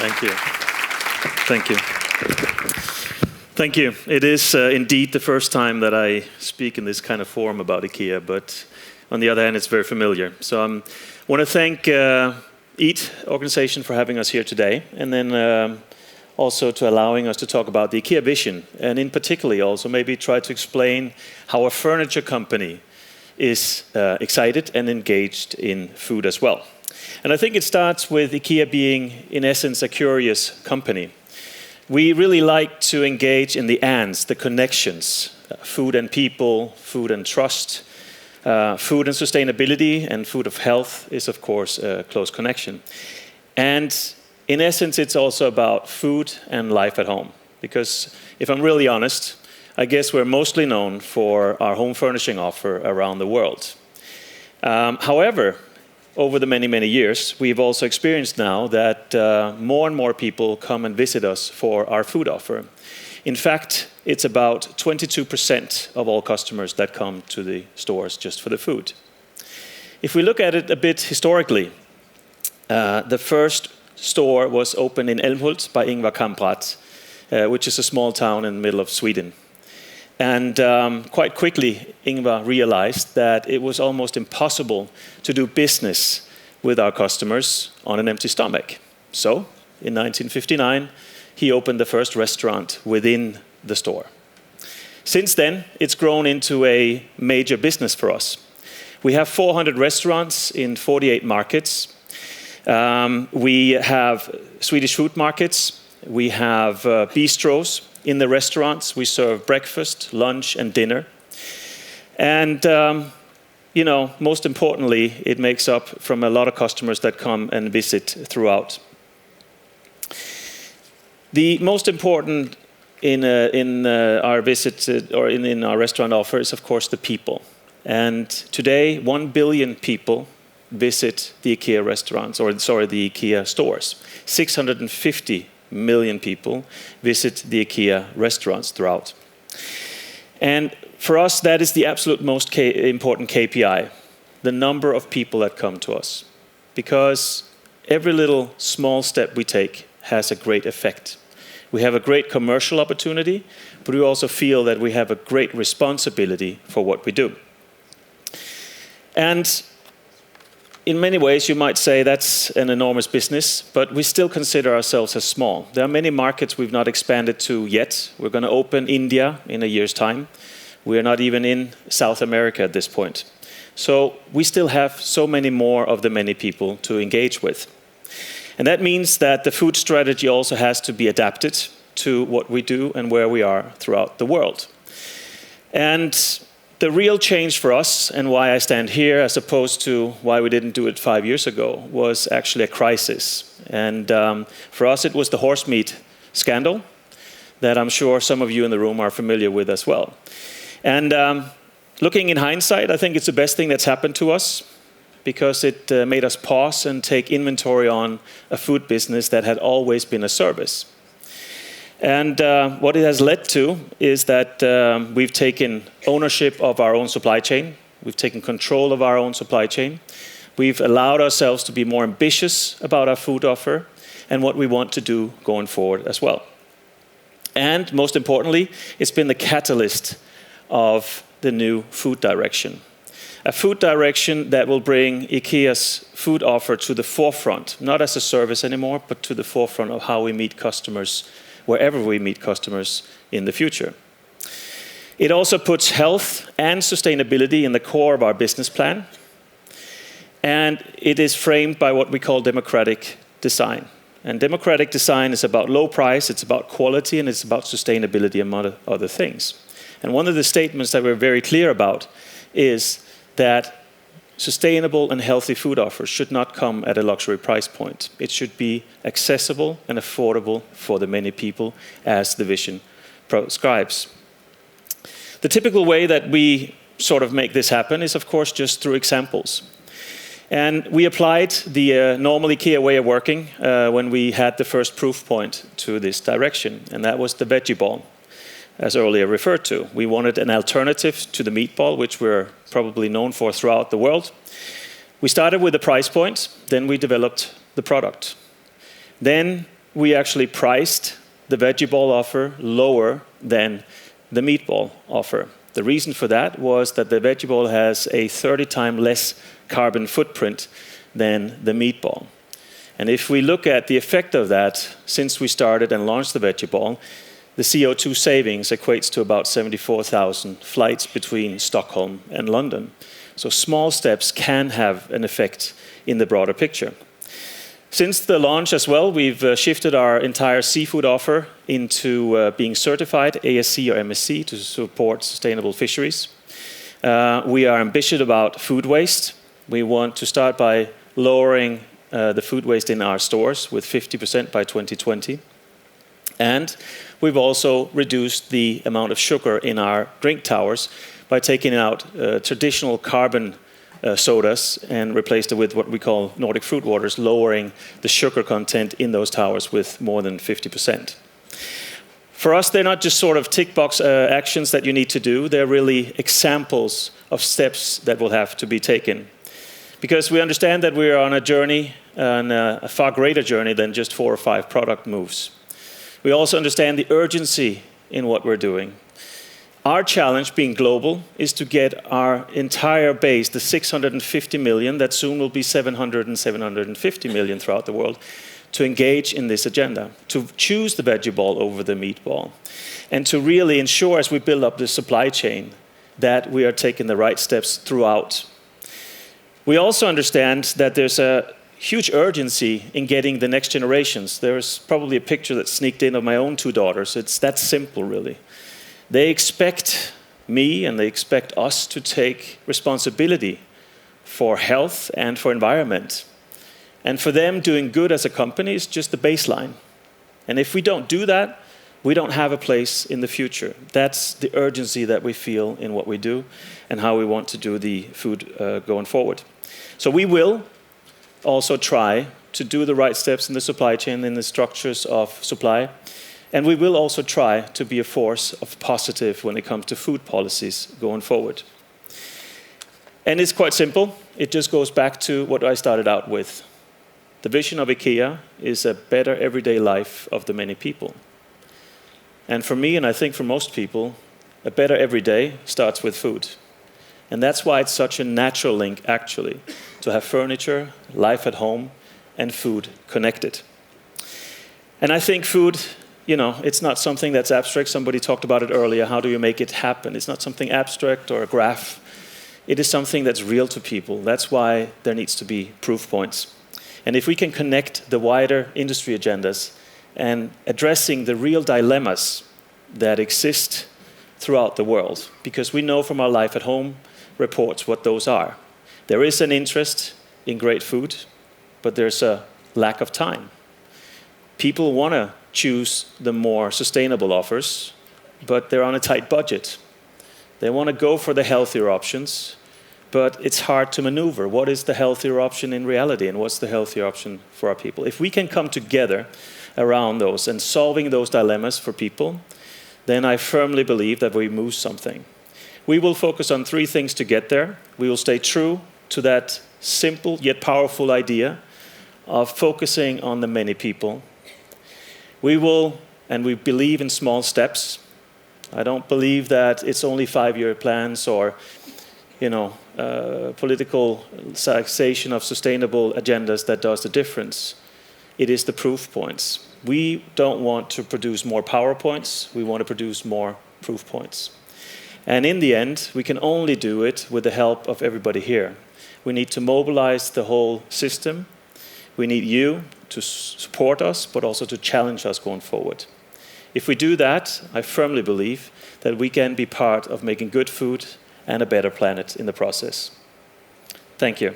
Thank you. Thank you. Thank you. It is indeed the first time that I speak in this kind of forum about IKEA, but on the other hand, it's very familiar. So I want to thank EAT organization for having us here today, and then also to allowing us to talk about the IKEA vision, and in particular also maybe try to explain how a furniture company is excited and engaged in food as well. And I think it starts with IKEA being, in essence, a curious company. We really like to engage in the ands, the connections, food and people, food and trust, food and sustainability, and food of health is, of course, a close connection. And in essence, it's also about food and life at home. Because if I'm really honest, I guess we're mostly known for our home furnishing offer around the world. However, over the many, many years, we've also experienced now that more and more people come and visit us for our food offer. In fact, it's about 22% of all customers that come to the stores just for the food. If we look at it a bit historically, the first store was opened in Älmhult by Ingvar Kamprad, which is a small town in the middle of Sweden. And quite quickly, Ingvar realized that it was almost impossible to do business with our customers on an empty stomach. So, in 1959, he opened the first restaurant within the store. Since then, it's grown into a major business for us. We have 400 restaurants in 48 markets. We have Swedish food markets. We have bistros. In the restaurants, we serve breakfast, lunch, and dinner. And, most importantly, it makes up from a lot of customers that come and visit throughout. The most important in our visit or in our restaurant offer is, of course, the people. And today, 1 billion people visit the IKEA restaurants, the IKEA stores. 650 million people visit the IKEA restaurants throughout. And for us, that is the absolute most important KPI, the number of people that come to us. Because every little small step we take has a great effect. We have a great commercial opportunity, but we also feel that we have a great responsibility for what we do. And in many ways, you might say that's an enormous business, but we still consider ourselves as small. There are many markets we've not expanded to yet. We're going to open India in a year's time. We're not even in South America at this point. So we still have so many more of the many people to engage with. And that means that the food strategy also has to be adapted to what we do and where we are throughout the world. And the real change for us, and why I stand here as opposed to why we didn't do it 5 years ago, was actually a crisis. And for us, it was the horse meat scandal that I'm sure some of you in the room are familiar with as well. And looking in hindsight, I think it's the best thing that's happened to us, because it made us pause and take inventory on a food business that had always been a service. And what it has led to is that we've taken ownership of our own supply chain. We've taken control of our own supply chain. We've allowed ourselves to be more ambitious about our food offer and what we want to do going forward as well. And most importantly, it's been the catalyst of the new food direction. A food direction that will bring IKEA's food offer to the forefront, not as a service anymore, but to the forefront of how we meet customers wherever we meet customers in the future. It also puts health and sustainability in the core of our business plan. And it is framed by what we call democratic design. And democratic design is about low price, it's about quality, and it's about sustainability, among other things. And one of the statements that we're very clear about is that sustainable and healthy food offers should not come at a luxury price point. It should be accessible and affordable for the many people, as the vision prescribes. The typical way that we sort of make this happen is, of course, just through examples. And we applied the normal IKEA way of working when we had the first proof point to this direction, and that was the veggie ball, as earlier referred to. We wanted an alternative to the meatball, which we're probably known for throughout the world. We started with the price point, then we developed the product. Then we actually priced the veggie ball offer lower than the meatball offer. The reason for that was that the veggie ball has a 30 times less carbon footprint than the meatball. And if we look at the effect of that, since we started and launched the veggie ball, the CO2 savings equates to about 74,000 flights between Stockholm and London. So small steps can have an effect in the broader picture. Since the launch as well, we've shifted our entire seafood offer into being certified ASC or MSC to support sustainable fisheries. We are ambitious about food waste. We want to start by lowering the food waste in our stores with 50% by 2020. And we've also reduced the amount of sugar in our drink towers by taking out traditional carbon sodas and replaced it with what we call Nordic fruit waters, lowering the sugar content in those towers with more than 50%. For us, they're not just sort of tick box actions that you need to do. They're really examples of steps that will have to be taken. Because we understand that we are on a journey, and a far greater journey than just 4 or 5 product moves. We also understand the urgency in what we're doing. Our challenge, being global, is to get our entire base, the 650 million, that soon will be 700 and 750 million throughout the world, to engage in this agenda, to choose the veggie ball over the meatball, and to really ensure, as we build up the supply chain, that we are taking the right steps throughout. We also understand that there's a huge urgency in getting the next generations. There's probably a picture that sneaked in of my own 2 daughters. It's that simple, really. They expect me and they expect us to take responsibility for health and for environment. And for them, doing good as a company is just the baseline. And if we don't do that, we don't have a place in the future. That's the urgency that we feel in what we do and how we want to do the food going forward. So we will also try to do the right steps in the supply chain, in the structures of supply. And we will also try to be a force of positive when it comes to food policies going forward. And it's quite simple. It just goes back to what I started out with. The vision of IKEA is a better everyday life of the many people. And for me, and I think for most people, a better everyday starts with food. And that's why it's such a natural link, actually, to have furniture, life at home, and food connected. And I think food, it's not something that's abstract. Somebody talked about it earlier. How do you make it happen? It's not something abstract or a graph. It is something that's real to people. That's why there needs to be proof points. And if we can connect the wider industry agendas and addressing the real dilemmas that exist throughout the world, because we know from our life at home reports what those are. There is an interest in great food, but there's a lack of time. People want to choose the more sustainable offers, but they're on a tight budget. They want to go for the healthier options, but it's hard to maneuver. What is the healthier option in reality, and what's the healthier option for our people? If we can come together around those and solving those dilemmas for people, then I firmly believe that we move something. We will focus on 3 things to get there. We will stay true to that simple yet powerful idea of focusing on the many people. We will, and we believe in small steps. I don't believe that it's only 5-year plans or, political taxation of sustainable agendas that does the difference. It is the proof points. We don't want to produce more PowerPoints. We want to produce more proof points. And in the end, we can only do it with the help of everybody here. We need to mobilize the whole system. We need you to support us, but also to challenge us going forward. If we do that, I firmly believe that we can be part of making good food and a better planet in the process. Thank you.